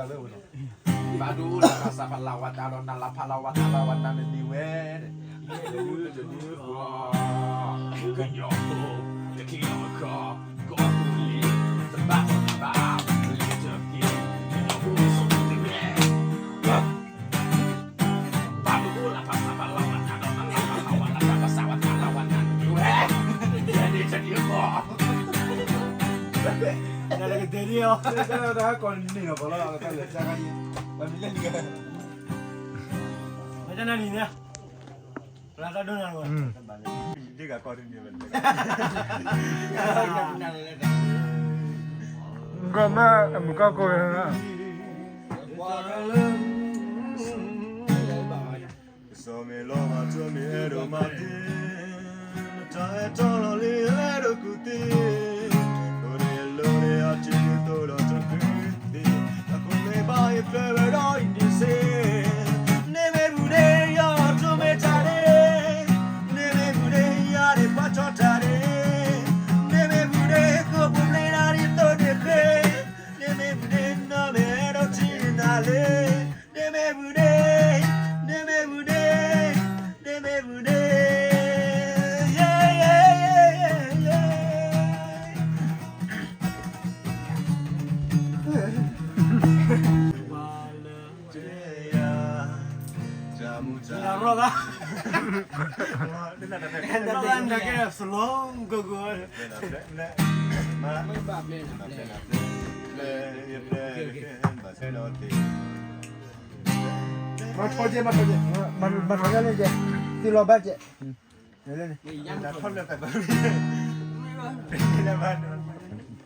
Badu la rasa palawat arona la palawat alawat nana diwe. Kenyo, the kiyoko, gokuli, the battle about the little kid. Badu la rasa palawat arona la palawat la pasawat alawat nana diwe. Jadi jadi kok. Ada dia. Dah kon ni apa lah kalau jangan pemilihan juga. Macam mana ni ya? Rasa donar gua. Dia gak kau ni betul. Enggak mah buka kau ya. Somelo macho mi ero mati. Tae tolo li ero kuti. Roga. Roga anda kira selong gugul. Malah Mas hoje aja. Tilo baca. Dah thon được phải bấm.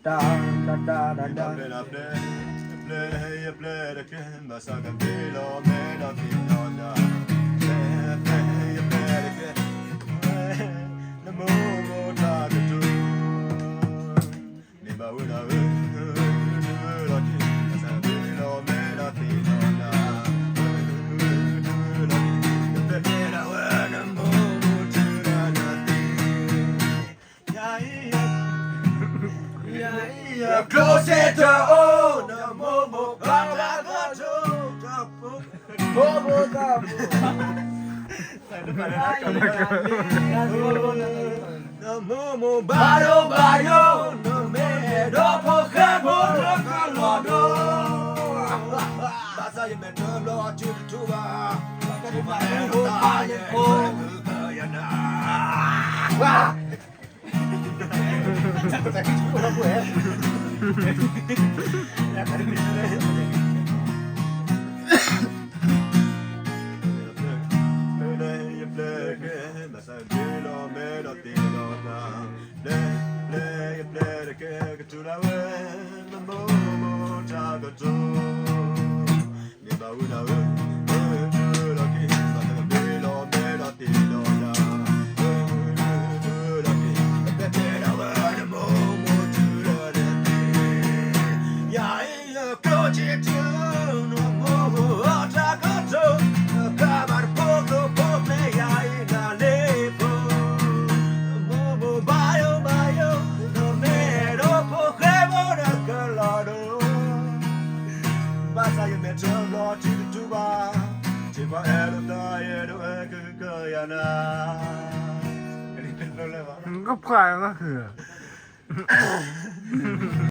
Da da da da da. Play the can basa kan tilo me da tilo da. Closer to oh no momo baba goto momo tabu no momo baro baro no me do poke boro kalodo basa ye me do lo chu tu ba ko ba no ta ye ko ya na wa Enggak bukan enggak.